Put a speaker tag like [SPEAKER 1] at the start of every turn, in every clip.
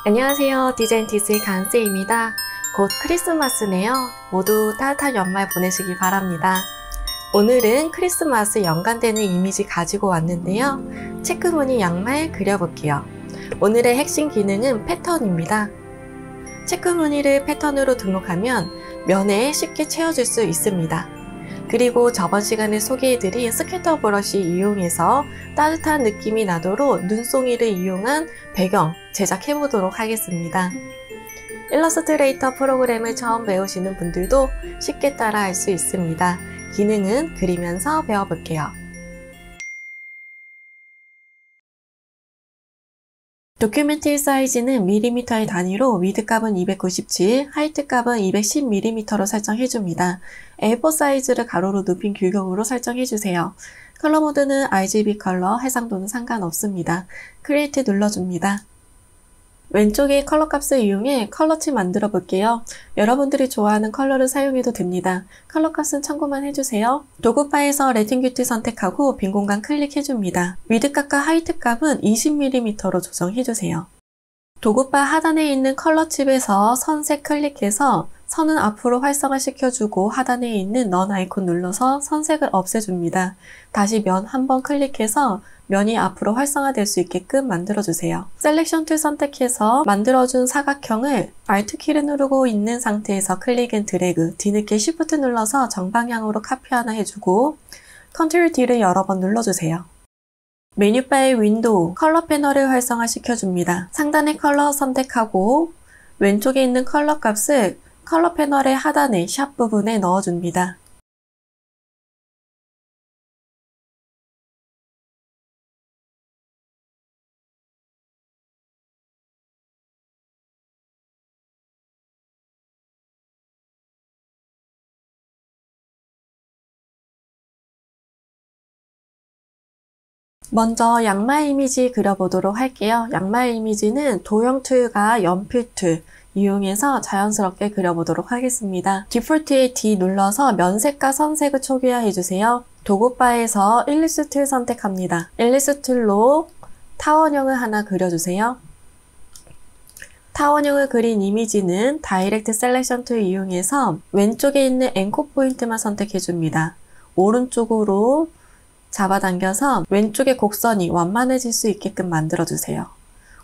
[SPEAKER 1] 안녕하세요. 디자인티스의 간세입니다. 곧 크리스마스네요. 모두 따뜻한 연말 보내시기 바랍니다. 오늘은 크리스마스 연관되는 이미지 가지고 왔는데요. 체크무늬 양말 그려볼게요. 오늘의 핵심 기능은 패턴입니다. 체크무늬를 패턴으로 등록하면 면에 쉽게 채워줄 수 있습니다. 그리고 저번 시간에 소개해드린 스캐터 브러쉬 이용해서 따뜻한 느낌이 나도록 눈송이를 이용한 배경 제작해보도록 하겠습니다. 일러스트레이터 프로그램을 처음 배우시는 분들도 쉽게 따라 할 수 있습니다. 기능은 그리면서 배워볼게요. 도큐멘트 사이즈는 밀리미터의 단위로 위드 값은 297, 하이트 값은 210mm로 설정해줍니다. A4 사이즈를 가로로 눕힌 규격으로 설정해주세요. 컬러 모드는 RGB 컬러, 해상도는 상관없습니다. 크리에이트 눌러줍니다. 왼쪽에 컬러 값을 이용해 컬러칩 만들어 볼게요. 여러분들이 좋아하는 컬러를 사용해도 됩니다. 컬러 값은 참고만 해주세요. 도구바에서 레팅큐트 선택하고 빈 공간 클릭해줍니다. 위드 값과 하이트 값은 20mm로 조정해주세요. 도구바 하단에 있는 컬러칩에서 선색 클릭해서 선은 앞으로 활성화시켜주고 하단에 있는 넌 아이콘 눌러서 선색을 없애줍니다. 다시 면 한번 클릭해서 면이 앞으로 활성화될 수 있게끔 만들어주세요. 셀렉션 툴 선택해서 만들어준 사각형을 Alt 키를 누르고 있는 상태에서 클릭 앤 드래그, 뒤늦게 Shift 눌러서 정방향으로 카피 하나 해주고 Ctrl D를 여러 번 눌러주세요. 메뉴바의 윈도우, 컬러 패널을 활성화시켜줍니다. 상단의 컬러 선택하고 왼쪽에 있는 컬러 값을 컬러 패널의 하단의 샵 부분에 넣어줍니다. 먼저 양말 이미지 그려보도록 할게요. 양말 이미지는 도형 툴과 연필 툴 이용해서 자연스럽게 그려보도록 하겠습니다. 디폴트의 D 눌러서 면색과 선색을 초기화해주세요. 도구바에서 일리스 툴 선택합니다. 일리스 툴로 타원형을 하나 그려주세요. 타원형을 그린 이미지는 다이렉트 셀렉션 툴 이용해서 왼쪽에 있는 앵커 포인트만 선택해줍니다. 오른쪽으로 잡아당겨서 왼쪽의 곡선이 완만해질 수 있게끔 만들어주세요.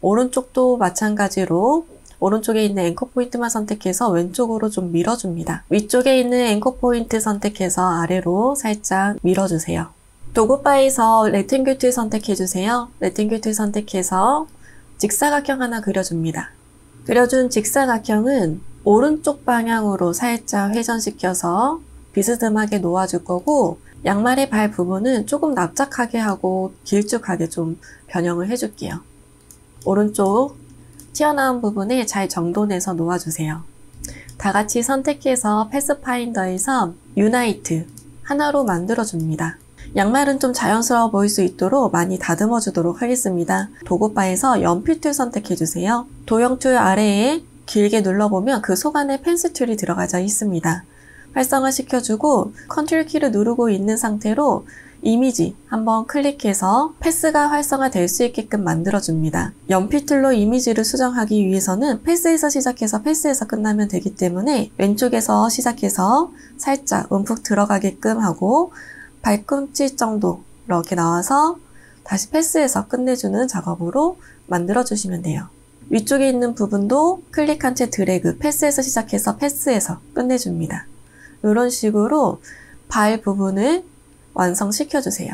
[SPEAKER 1] 오른쪽도 마찬가지로 오른쪽에 있는 앵커 포인트만 선택해서 왼쪽으로 좀 밀어줍니다. 위쪽에 있는 앵커 포인트 선택해서 아래로 살짝 밀어주세요. 도구바에서 레팅귤 툴 선택해주세요. 레팅귤 툴 선택해서 직사각형 하나 그려줍니다. 그려준 직사각형은 오른쪽 방향으로 살짝 회전시켜서 비스듬하게 놓아줄 거고 양말의 발 부분은 조금 납작하게 하고 길쭉하게 좀 변형을 해줄게요. 오른쪽 튀어나온 부분에 잘 정돈해서 놓아주세요. 다 같이 선택해서 패스파인더에서 유나이트 하나로 만들어줍니다. 양말은 좀 자연스러워 보일 수 있도록 많이 다듬어 주도록 하겠습니다. 도구바에서 연필 툴 선택해주세요. 도형 툴 아래에 길게 눌러보면 그 속 안에 펜슬 툴이 들어가져 있습니다. 활성화 시켜주고 컨트롤 키를 누르고 있는 상태로 이미지 한번 클릭해서 패스가 활성화될 수 있게끔 만들어줍니다. 연필 툴로 이미지를 수정하기 위해서는 패스에서 시작해서 패스에서 끝나면 되기 때문에 왼쪽에서 시작해서 살짝 움푹 들어가게끔 하고 발꿈치 정도 이렇게 나와서 다시 패스에서 끝내주는 작업으로 만들어주시면 돼요. 위쪽에 있는 부분도 클릭한 채 드래그, 패스에서 시작해서 패스에서 끝내줍니다. 이런 식으로 발 부분을 완성시켜주세요.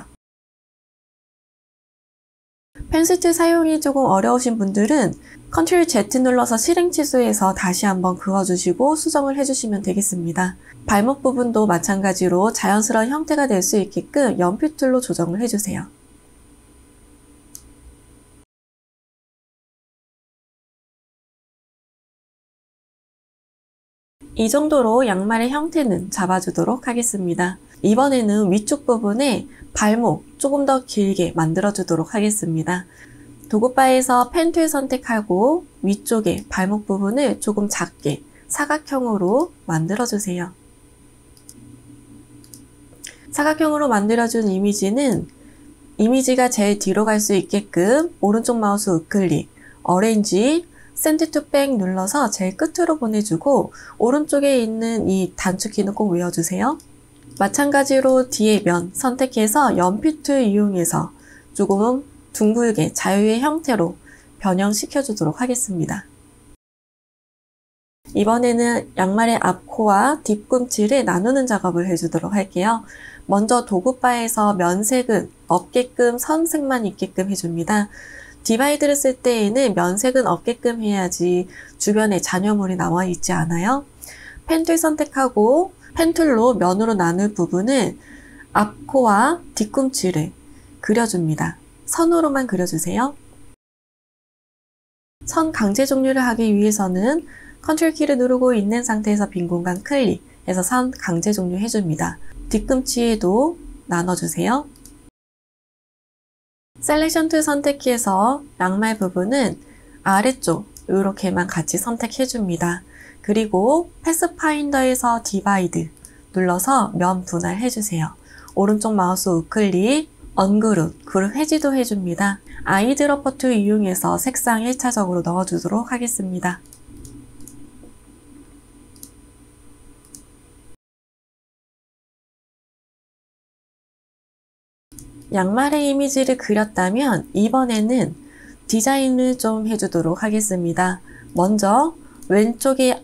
[SPEAKER 1] 펜슬 툴 사용이 조금 어려우신 분들은 Ctrl Z 눌러서 실행 취소해서 다시 한번 그어주시고 수정을 해주시면 되겠습니다. 발목 부분도 마찬가지로 자연스러운 형태가 될 수 있게끔 연필 툴로 조정을 해주세요. 이 정도로 양말의 형태는 잡아주도록 하겠습니다. 이번에는 위쪽 부분에 발목 조금 더 길게 만들어주도록 하겠습니다. 도구바에서 펜 툴 선택하고 위쪽에 발목 부분을 조금 작게 사각형으로 만들어주세요. 사각형으로 만들어준 이미지는 이미지가 제일 뒤로 갈 수 있게끔 오른쪽 마우스 우클릭, 어레인지, Send to Back 눌러서 제일 끝으로 보내주고 오른쪽에 있는 이 단축키는 꼭 외워주세요. 마찬가지로 뒤에 면 선택해서 연필 툴 이용해서 조금 둥글게 자유의 형태로 변형시켜 주도록 하겠습니다. 이번에는 양말의 앞코와 뒷꿈치를 나누는 작업을 해주도록 할게요. 먼저 도구바에서 면색은 없게끔 선색만 있게끔 해줍니다. 디바이드를 쓸 때에는 면색은 없게끔 해야지 주변에 잔여물이 나와 있지 않아요. 펜툴 선택하고 펜툴로 면으로 나눌 부분을 앞코와 뒤꿈치를 그려줍니다. 선으로만 그려주세요. 선 강제 종료를 하기 위해서는 컨트롤 키를 누르고 있는 상태에서 빈 공간 클릭해서 선 강제 종료 해줍니다. 뒤꿈치에도 나눠주세요. 셀렉션 툴 선택해서 양말 부분은 아래쪽 이렇게만 같이 선택해줍니다. 그리고 패스파인더에서 디바이드 눌러서 면 분할해주세요. 오른쪽 마우스 우클릭, 언그룹, 그룹 해지도 해줍니다. 아이드러퍼 툴 이용해서 색상 1차적으로 넣어주도록 하겠습니다. 양말의 이미지를 그렸다면 이번에는 디자인을 좀 해주도록 하겠습니다. 먼저 왼쪽의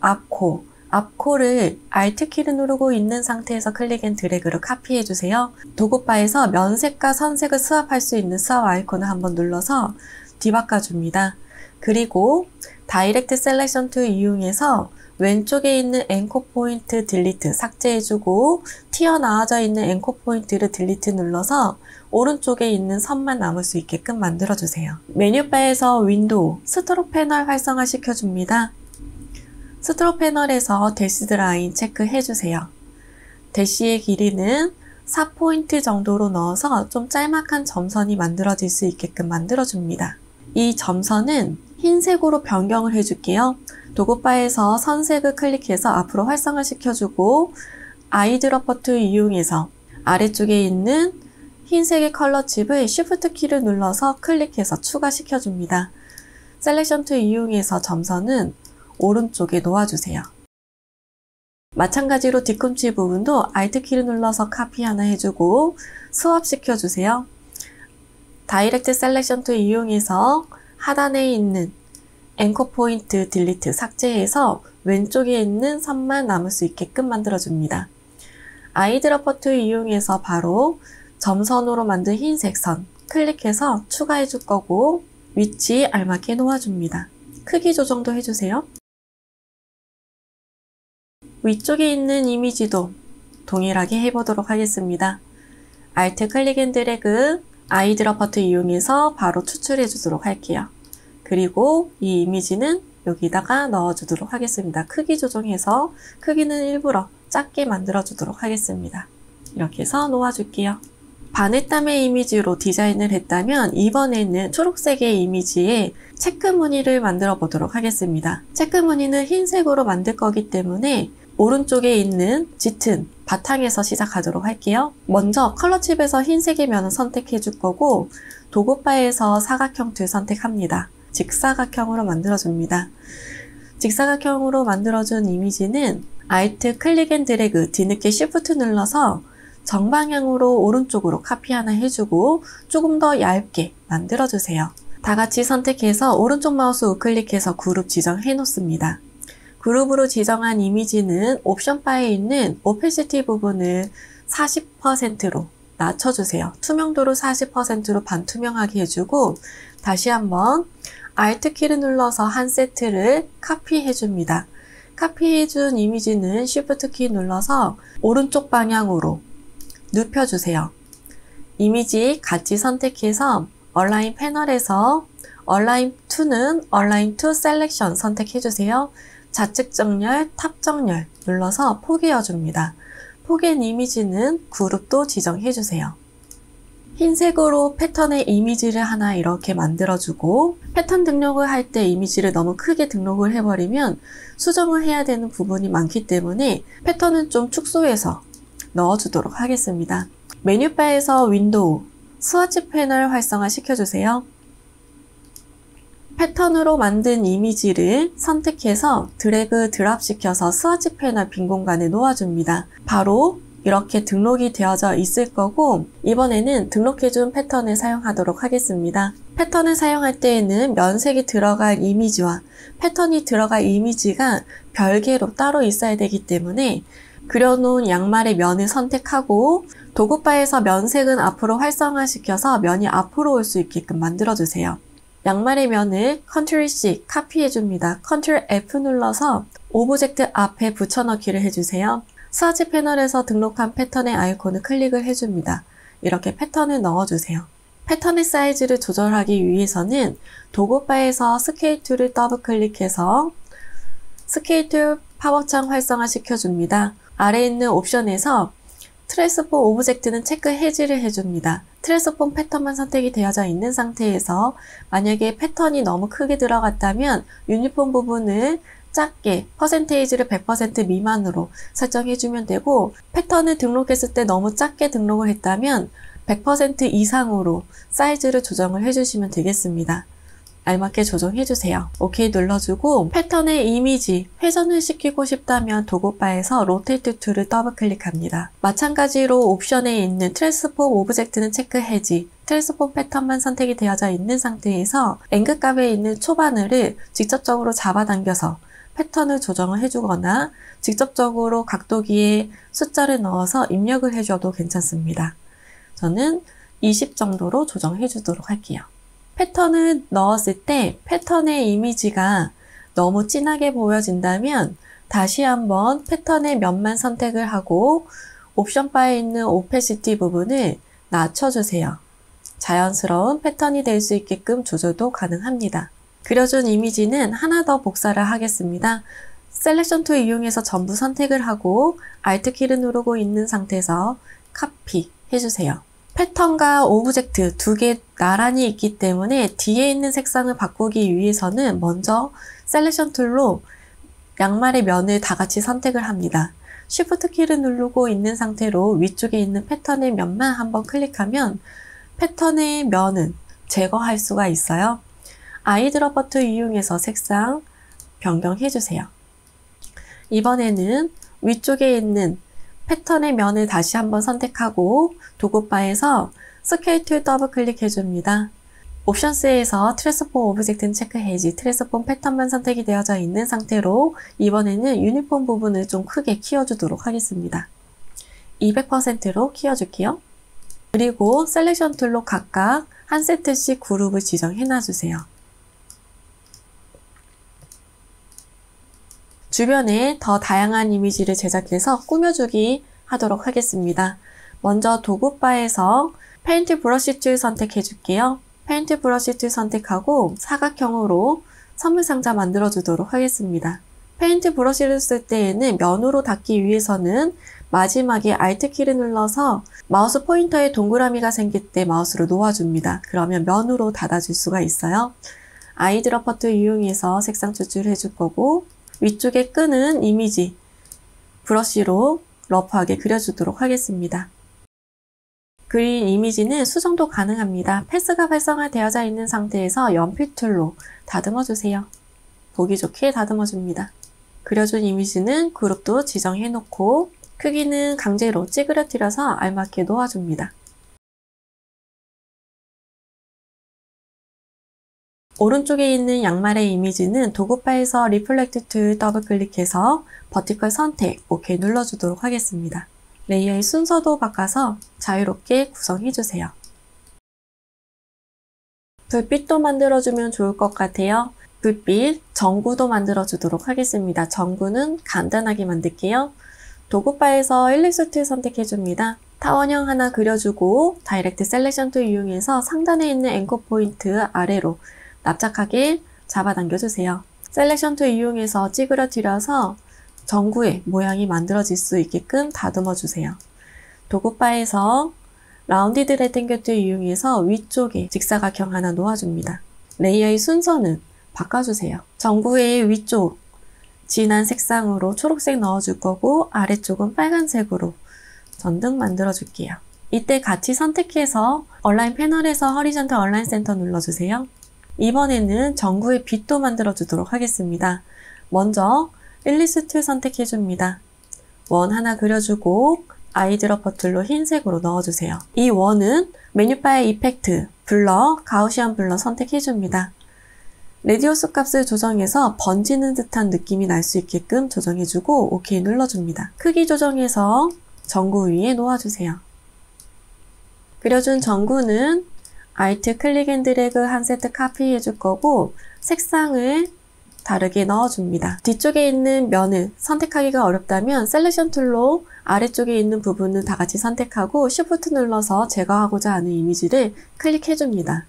[SPEAKER 1] 앞코를 Alt키를 누르고 있는 상태에서 클릭 앤 드래그로 카피해주세요. 도구바에서 면색과 선색을 스왑할 수 있는 스왑 아이콘을 한번 눌러서 뒤바꿔줍니다. 그리고 다이렉트 셀렉션 툴 이용해서 왼쪽에 있는 앵커 포인트 딜리트 삭제해주고 튀어나와져 있는 앵커 포인트를 딜리트 눌러서 오른쪽에 있는 선만 남을 수 있게끔 만들어주세요. 메뉴바에서 윈도우, 스트로크 패널 활성화 시켜줍니다. 스트로크 패널에서 대시드 라인 체크해주세요. 대시의 길이는 4포인트 정도로 넣어서 좀 짤막한 점선이 만들어질 수 있게끔 만들어줍니다. 이 점선은 흰색으로 변경을 해줄게요. 도구바에서 선색을 클릭해서 앞으로 활성화 시켜주고 아이드러퍼 툴 이용해서 아래쪽에 있는 흰색의 컬러 칩을 Shift 키를 눌러서 클릭해서 추가시켜줍니다. 셀렉션 툴 이용해서 점선은 오른쪽에 놓아주세요. 마찬가지로 뒤꿈치 부분도 Alt 키를 눌러서 카피 하나 해주고 스왑 시켜주세요. 다이렉트 셀렉션 툴 이용해서 하단에 있는 앵커 포인트 딜리트 삭제해서 왼쪽에 있는 선만 남을 수 있게끔 만들어줍니다. 아이드러퍼 툴 이용해서 바로 점선으로 만든 흰색 선 클릭해서 추가해 줄 거고 위치 알맞게 놓아줍니다. 크기 조정도 해주세요. 위쪽에 있는 이미지도 동일하게 해보도록 하겠습니다. Alt 클릭 앤 드래그 아이드러퍼 툴 이용해서 바로 추출해 주도록 할게요. 그리고 이 이미지는 여기다가 넣어주도록 하겠습니다. 크기 조정해서 크기는 일부러 작게 만들어 주도록 하겠습니다. 이렇게 해서 놓아줄게요. 바네땀의 이미지로 디자인을 했다면 이번에는 초록색의 이미지에 체크 무늬를 만들어 보도록 하겠습니다. 체크 무늬는 흰색으로 만들 거기 때문에 오른쪽에 있는 짙은 바탕에서 시작하도록 할게요. 먼저 컬러 칩에서 흰색의 면을 선택해 줄 거고 도구바에서 사각형 툴 선택합니다. 직사각형으로 만들어줍니다. 직사각형으로 만들어준 이미지는 Alt 클릭 앤 드래그 뒤늦게 Shift 눌러서 정방향으로 오른쪽으로 카피 하나 해주고 조금 더 얇게 만들어주세요. 다 같이 선택해서 오른쪽 마우스 우클릭해서 그룹 지정해 놓습니다. 그룹으로 지정한 이미지는 옵션 바에 있는 오페시티 부분을 40%로 낮춰주세요. 투명도를 40%로 반투명하게 해주고 다시 한번 Alt 키를 눌러서 한 세트를 카피해줍니다. 카피해준 이미지는 Shift 키 눌러서 오른쪽 방향으로 눕혀주세요. 이미지 같이 선택해서 얼라인 패널에서 얼라인 to는 얼라인 to 셀렉션 선택해주세요. 좌측 정렬, 탑 정렬 눌러서 포개어줍니다. 포개한 이미지는 그룹도 지정해주세요. 흰색으로 패턴의 이미지를 하나 이렇게 만들어주고 패턴 등록을 할 때 이미지를 너무 크게 등록을 해버리면 수정을 해야 되는 부분이 많기 때문에 패턴은 좀 축소해서 넣어주도록 하겠습니다. 메뉴바에서 윈도우, 스와치 패널 활성화 시켜주세요. 패턴으로 만든 이미지를 선택해서 드래그 드랍 시켜서 스와치 패널 빈 공간에 놓아줍니다. 바로 이렇게 등록이 되어져 있을 거고, 이번에는 등록해준 패턴을 사용하도록 하겠습니다. 패턴을 사용할 때에는 면색이 들어갈 이미지와 패턴이 들어갈 이미지가 별개로 따로 있어야 되기 때문에 그려놓은 양말의 면을 선택하고 도구바에서 면색은 앞으로 활성화시켜서 면이 앞으로 올 수 있게끔 만들어주세요. 양말의 면을 Ctrl+C 카피해줍니다. Ctrl+F 눌러서 오브젝트 앞에 붙여넣기를 해주세요. 스와치 패널에서 등록한 패턴의 아이콘을 클릭을 해줍니다. 이렇게 패턴을 넣어주세요. 패턴의 사이즈를 조절하기 위해서는 도구바에서 스케일 툴을 더블 클릭해서 스케일 툴 팝업창 활성화 시켜줍니다. 아래에 있는 옵션에서 트랜스폼 오브젝트는 체크 해지를 해줍니다. 트랜스폼 패턴만 선택이 되어져 있는 상태에서 만약에 패턴이 너무 크게 들어갔다면 유니폼 부분을 작게 퍼센테이지를 100% 미만으로 설정해주면 되고, 패턴을 등록했을 때 너무 작게 등록을 했다면 100% 이상으로 사이즈를 조정을 해주시면 되겠습니다. 알맞게 조정해주세요. OK 눌러주고 패턴의 이미지 회전을 시키고 싶다면 도구바에서 로테이트 툴을 더블 클릭합니다. 마찬가지로 옵션에 있는 트랜스폼 오브젝트는 체크 해지, 트랜스폼 패턴만 선택이 되어져 있는 상태에서 앵글 값에 있는 초바늘을 직접적으로 잡아당겨서 패턴을 조정을 해주거나 직접적으로 각도기에 숫자를 넣어서 입력을 해줘도 괜찮습니다. 저는 20 정도로 조정해 주도록 할게요. 패턴을 넣었을 때 패턴의 이미지가 너무 진하게 보여진다면 다시 한번 패턴의 면만 선택을 하고 옵션 바에 있는 오페시티 부분을 낮춰주세요. 자연스러운 패턴이 될 수 있게끔 조절도 가능합니다. 그려준 이미지는 하나 더 복사를 하겠습니다. 셀렉션 툴 이용해서 전부 선택을 하고 Alt 키를 누르고 있는 상태에서 카피 해주세요. 패턴과 오브젝트 두 개 나란히 있기 때문에 뒤에 있는 색상을 바꾸기 위해서는 먼저 셀렉션 툴로 양말의 면을 다 같이 선택을 합니다. Shift 키를 누르고 있는 상태로 위쪽에 있는 패턴의 면만 한번 클릭하면 패턴의 면은 제거할 수가 있어요. 아이드롭 버튼 이용해서 색상 변경해주세요. 이번에는 위쪽에 있는 패턴의 면을 다시 한번 선택하고 도구바에서 스케일 툴 더블 클릭해줍니다. 옵션스에서 트랜스폼 오브젝트는 체크 해지, 트랜스폼 패턴만 선택이 되어져 있는 상태로 이번에는 유니폼 부분을 좀 크게 키워주도록 하겠습니다. 200%로 키워줄게요. 그리고 셀렉션 툴로 각각 한 세트씩 그룹을 지정해놔주세요. 주변에 더 다양한 이미지를 제작해서 꾸며주기 하도록 하겠습니다. 먼저 도구바에서 페인트 브러쉬 툴 선택해 줄게요. 페인트 브러쉬 툴 선택하고 사각형으로 선물 상자 만들어 주도록 하겠습니다. 페인트 브러쉬를 쓸 때에는 면으로 닿기 위해서는 마지막에 Alt 키를 눌러서 마우스 포인터에 동그라미가 생길 때 마우스를 놓아줍니다. 그러면 면으로 닫아줄 수가 있어요. 아이드롭 버튼 이용해서 색상 추출해 줄 거고, 위쪽에 끄는 이미지 브러쉬로 러프하게 그려주도록 하겠습니다. 그린 이미지는 수정도 가능합니다. 패스가 활성화되어져 있는 상태에서 연필 툴로 다듬어 주세요. 보기 좋게 다듬어 줍니다. 그려준 이미지는 그룹도 지정해 놓고 크기는 강제로 찌그러뜨려서 알맞게 놓아줍니다. 오른쪽에 있는 양말의 이미지는 도구바에서 리플렉트 툴 더블 클릭해서 버티컬 선택, OK 눌러주도록 하겠습니다. 레이어의 순서도 바꿔서 자유롭게 구성해주세요. 불빛도 만들어주면 좋을 것 같아요. 불빛, 전구도 만들어주도록 하겠습니다. 전구는 간단하게 만들게요. 도구바에서 일리스 툴 선택해줍니다. 타원형 하나 그려주고 다이렉트 셀렉션 툴 이용해서 상단에 있는 앵커 포인트 아래로 납작하게 잡아당겨주세요. 셀렉션 툴 이용해서 찌그러뜨려서 전구의 모양이 만들어질 수 있게끔 다듬어 주세요. 도구바에서 라운디드 레탱글 툴 이용해서 위쪽에 직사각형 하나 놓아줍니다. 레이어의 순서는 바꿔주세요. 전구의 위쪽 진한 색상으로 초록색 넣어줄 거고 아래쪽은 빨간색으로 전등 만들어 줄게요. 이때 같이 선택해서 얼라인 패널에서 허리전탈 얼라인 센터 눌러주세요. 이번에는 전구의 빛도 만들어 주도록 하겠습니다. 먼저 일리스트 선택해 줍니다. 원 하나 그려주고 아이드러퍼 툴로 흰색으로 넣어주세요. 이 원은 메뉴바의 이펙트, 블러, 가우시안 블러 선택해 줍니다. 레디오스 값을 조정해서 번지는 듯한 느낌이 날 수 있게끔 조정해주고 OK 눌러줍니다. 크기 조정해서 전구 위에 놓아주세요. 그려준 전구는 Alt 클릭 앤 드래그 한 세트 카피해줄 거고 색상을 다르게 넣어줍니다. 뒤쪽에 있는 면을 선택하기가 어렵다면 셀렉션 툴로 아래쪽에 있는 부분을 다 같이 선택하고 Shift 눌러서 제거하고자 하는 이미지를 클릭해줍니다.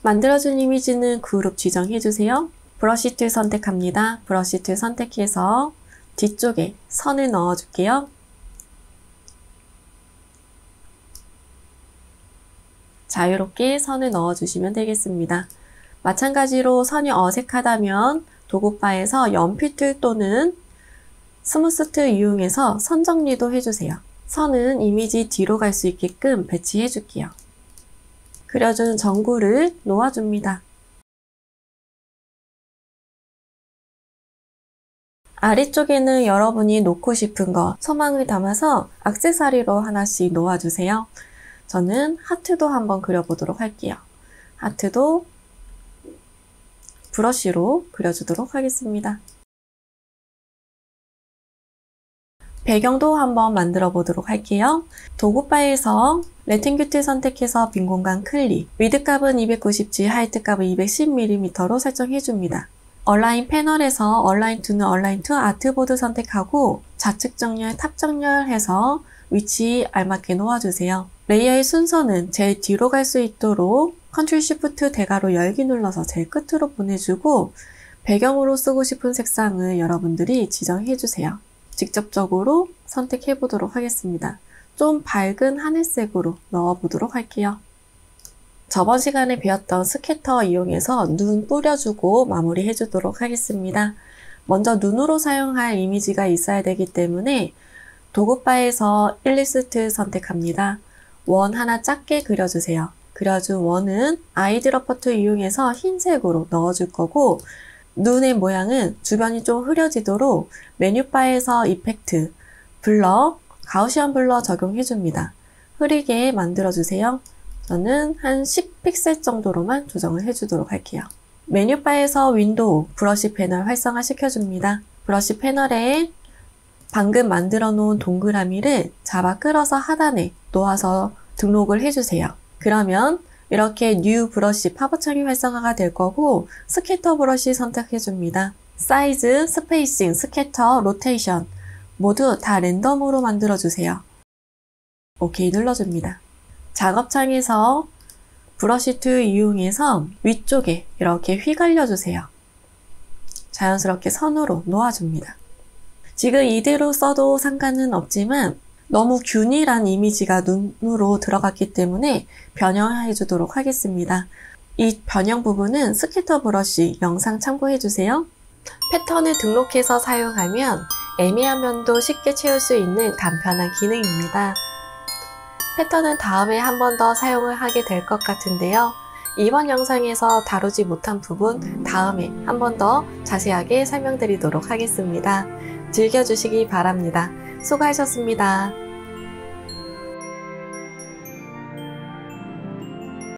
[SPEAKER 1] 만들어준 이미지는 그룹 지정해주세요. 브러쉬 툴 선택합니다. 브러쉬 툴 선택해서 뒤쪽에 선을 넣어줄게요. 자유롭게 선을 넣어주시면 되겠습니다. 마찬가지로 선이 어색하다면 도구바에서 연필 툴 또는 스무스 툴 이용해서 선 정리도 해주세요. 선은 이미지 뒤로 갈 수 있게끔 배치해 줄게요. 그려준 전구를 놓아줍니다. 아래쪽에는 여러분이 놓고 싶은 것, 소망을 담아서 액세서리로 하나씩 놓아주세요. 저는 하트도 한번 그려보도록 할게요. 하트도 브러쉬로 그려주도록 하겠습니다. 배경도 한번 만들어 보도록 할게요. 도구바에서 레팅큐트 선택해서 빈 공간 클릭, 위드 값은 297, 하이트 값은 210mm로 설정해줍니다. 얼라인 패널에서 얼라인 투는 얼라인 투 아트보드 선택하고 좌측 정렬, 탑 정렬해서 위치 알맞게 놓아주세요. 레이어의 순서는 제일 뒤로 갈 수 있도록 Ctrl Shift 대괄호 열기 눌러서 제일 끝으로 보내주고 배경으로 쓰고 싶은 색상을 여러분들이 지정해주세요. 직접적으로 선택해 보도록 하겠습니다. 좀 밝은 하늘색으로 넣어보도록 할게요. 저번 시간에 배웠던 스캐터 이용해서 눈 뿌려주고 마무리해 주도록 하겠습니다. 먼저 눈으로 사용할 이미지가 있어야 되기 때문에 도구바에서 일리스트 선택합니다. 원 하나 작게 그려주세요. 그려준 원은 아이드러퍼 툴 이용해서 흰색으로 넣어줄 거고 눈의 모양은 주변이 좀 흐려지도록 메뉴바에서 이펙트, 블러, 가우시안 블러 적용해줍니다. 흐리게 만들어주세요. 저는 한 10픽셀 정도로만 조정을 해주도록 할게요. 메뉴바에서 윈도우, 브러쉬 패널 활성화 시켜줍니다. 브러쉬 패널에 방금 만들어 놓은 동그라미를 잡아 끌어서 하단에 놓아서 등록을 해주세요. 그러면 이렇게 뉴 브러쉬 팝업창이 활성화가 될 거고 스캐터 브러쉬 선택해줍니다. 사이즈, 스페이싱, 스캐터, 로테이션 모두 다 랜덤으로 만들어주세요. OK 눌러줍니다. 작업창에서 브러쉬 툴 이용해서 위쪽에 이렇게 휘갈려주세요. 자연스럽게 선으로 놓아줍니다. 지금 이대로 써도 상관은 없지만 너무 균일한 이미지가 눈으로 들어갔기 때문에 변형해 주도록 하겠습니다. 이 변형 부분은 스캐터 브러쉬 영상 참고해 주세요. 패턴을 등록해서 사용하면 애매한 면도 쉽게 채울 수 있는 간편한 기능입니다. 패턴은 다음에 한 번 더 사용을 하게 될 것 같은데요. 이번 영상에서 다루지 못한 부분 다음에 한 번 더 자세하게 설명드리도록 하겠습니다. 즐겨주시기 바랍니다. 수고하셨습니다.